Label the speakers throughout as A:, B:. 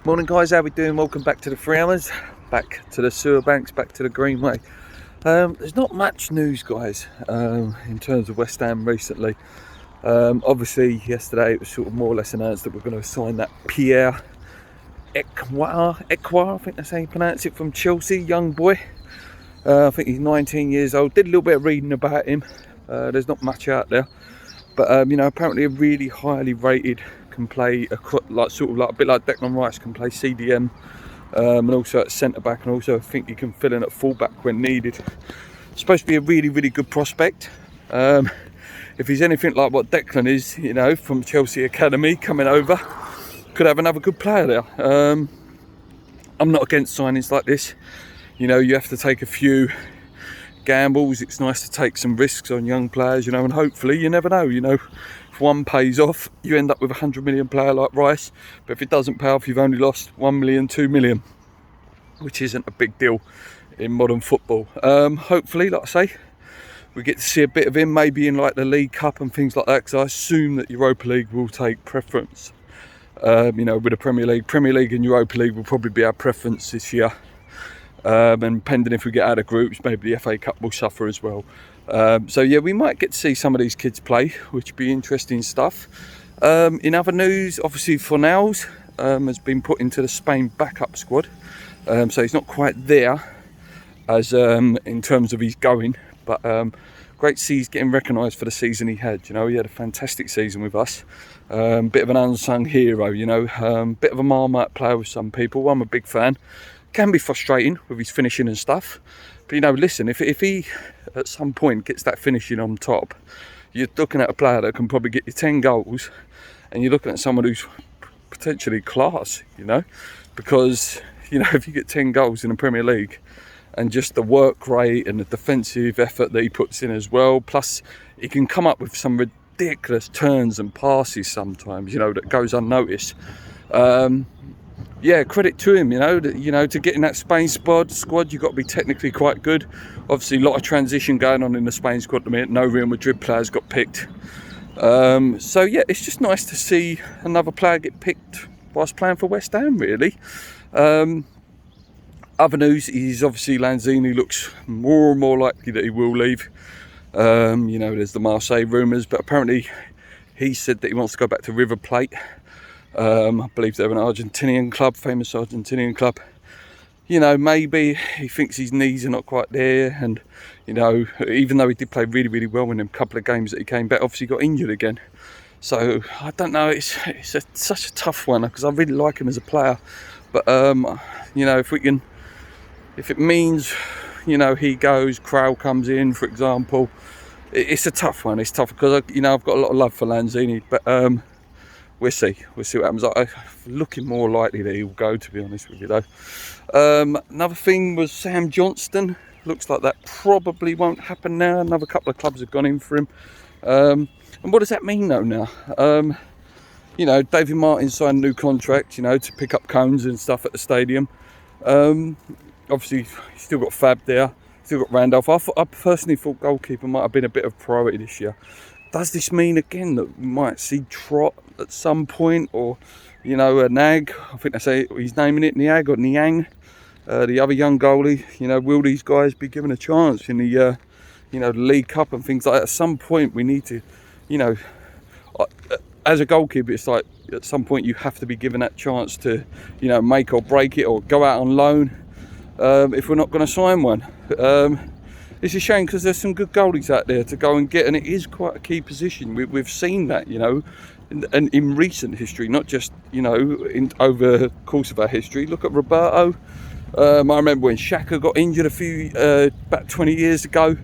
A: Morning guys, how we doing? Welcome back to the 3 hours, back to the sewer banks, back to the Greenway. There's not much news guys in terms of West Ham recently. Obviously yesterday it was sort of more or less announced that we're going to sign that Pierre Ekwah, I think that's how you pronounce it, from Chelsea, young boy. I think he's 19 years old. Did a little bit of reading about him. There's not much out there, but apparently a really highly rated, can play a bit like Declan Rice, can play CDM, and also at centre back, and also I think he can fill in at full back when needed. Supposed to be a really good prospect. If he's anything like what Declan is, from Chelsea Academy coming over, could have another good player there. I'm not against signings like this. You have to take a few gambles. It's nice to take some risks on young players, and hopefully, you never know, if one pays off, you end up with a 100 million player like Rice. But if it doesn't pay off, you've only lost 1 million, 2 million, which isn't a big deal in modern football. Hopefully, like I say, we get to see a bit of him, maybe in like the League Cup and things like that, because I assume that Europa League will take preference. With the Premier League and Europa League will probably be our preference this year. And pending if we get out of groups, maybe the FA Cup will suffer as well. So yeah, we might get to see some of these kids play, which would be interesting stuff. In other news, obviously Fornals has been put into the Spain backup squad. So he's not quite there as in terms of he's going, but great to see he's getting recognised for the season he had. He had a fantastic season with us. Bit of an unsung hero, bit of a Marmite player with some people. I'm a big fan. Can be frustrating with his finishing and stuff, but listen, if he at some point gets that finishing on top, you're looking at a player that can probably get you 10 goals, and you're looking at someone who's potentially class, because if you get 10 goals in the Premier League, and just the work rate and the defensive effort that he puts in as well, plus he can come up with some ridiculous turns and passes sometimes, that goes unnoticed. Yeah, credit to him, to get in that Spain squad, you've got to be technically quite good. Obviously, a lot of transition going on in the Spain squad at the minute. No Real Madrid players got picked. So, yeah, it's just nice to see another player get picked whilst playing for West Ham, really. Other news is obviously Lanzini looks more and more likely that he will leave. There's the Marseille rumours, but apparently he said that he wants to go back to River Plate. I believe they're an Argentinian club, famous Argentinian club. Maybe he thinks his knees are not quite there, and even though he did play really well in them couple of games that he came back, obviously got injured again. So I don't know, it's such a tough one, because I really like him as a player, but if it means he goes, Krau comes in, for example, it's a tough one. It's tough because I've got a lot of love for Lanzini, but we'll see what happens. I'm looking more likely that he'll go, to be honest with you, though. Another thing was Sam Johnston. Looks like that probably won't happen now. Another couple of clubs have gone in for him. And what does that mean, though, now? David Martin signed a new contract, to pick up cones and stuff at the stadium. Obviously, he's still got Fab there. Still got Randolph. I personally thought goalkeeper might have been a bit of priority this year. Does this mean again that we might see Trot at some point, or a Nag? I think that's how he's naming it, Niang or Niang, the other young goalie. Will these guys be given a chance in the the League Cup and things like that? At some point, we need to, as a goalkeeper, it's like at some point you have to be given that chance to, make or break it, or go out on loan. If we're not going to sign one. It's a shame because there's some good goalies out there to go and get, and it is quite a key position. We've seen that, in recent history, not just, over the course of our history. Look at Roberto. I remember when Xhaka got injured about 20 years ago,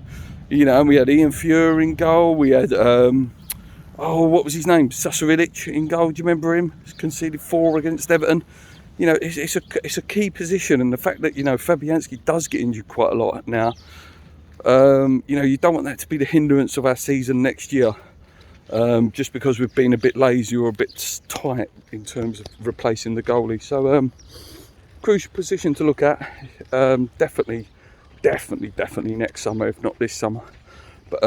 A: and we had Ian Fury in goal. We had, what was his name? Sasarilic in goal. Do you remember him? He's conceded 4 against Everton. It's a key position, and the fact that, Fabianski does get injured quite a lot now, you don't want that to be the hindrance of our season next year, just because we've been a bit lazy or a bit tight in terms of replacing the goalie. So crucial position to look at. Definitely next summer, if not this summer. But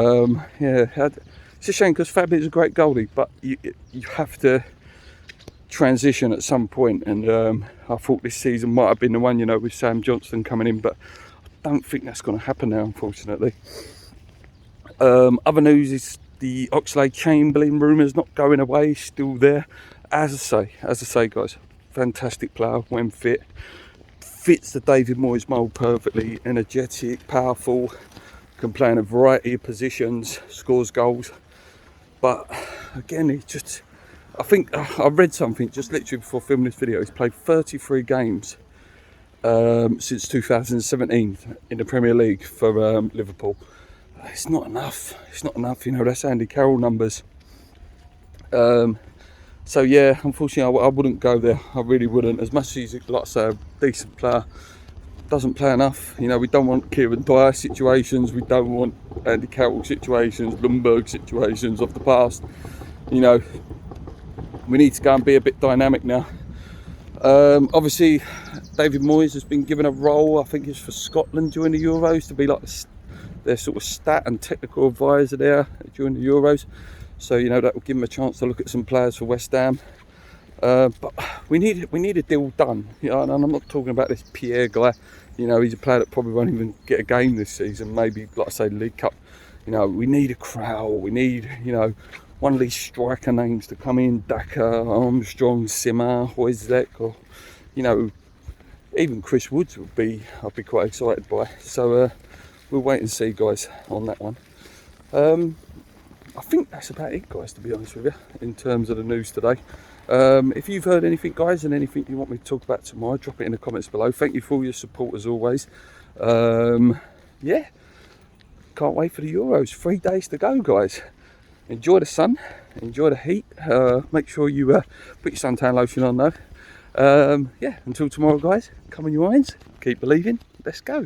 A: it's a shame because Fab is a great goalie, but you have to transition at some point, and I thought this season might have been the one, you know, with Sam Johnstone coming in, but I don't think that's going to happen now, unfortunately. Other news is the Oxlade-Chamberlain rumours not going away, still there. As I say, guys, fantastic player when fit. Fits the David Moyes mould perfectly. Energetic, powerful, can play in a variety of positions, scores goals. But again, he just, I think I read something just literally before filming this video. He's played 33 games since 2017 in the Premier League for Liverpool. It's not enough. It's not enough. You know, that's Andy Carroll numbers. So yeah, unfortunately, I wouldn't go there. I really wouldn't. As much as he's, like I say, a decent player, doesn't play enough. You know, we don't want Kieran Dyer situations. We don't want Andy Carroll situations, Lundberg situations of the past. You know, we need to go and be a bit dynamic now. Obviously, David Moyes has been given a role, I think it's for Scotland during the Euros, to be like their sort of stat and technical advisor there during the Euros. So, you know, that will give him a chance to look at some players for West Ham. But we need a deal done. You know, and I'm not talking about this Pierre guy. You know, he's a player that probably won't even get a game this season. Maybe, like I say, League Cup. You know, we need a Crowell. We need, you know, one of these striker names to come in. Daka, Armstrong, Simmer, Hoizek, or, you know, even Chris Woods would be, I'd be quite excited by. So we'll wait and see, guys, on that one. I think that's about it, guys, to be honest with you, in terms of the news today. If you've heard anything, guys, and anything you want me to talk about tomorrow, drop it in the comments below. Thank you for all your support as always. Yeah, can't wait for the Euros. 3 days to go, guys. Enjoy the sun, enjoy the heat. Make sure you put your suntan lotion on though. Yeah, until tomorrow, guys, come on your irons, keep believing, let's go.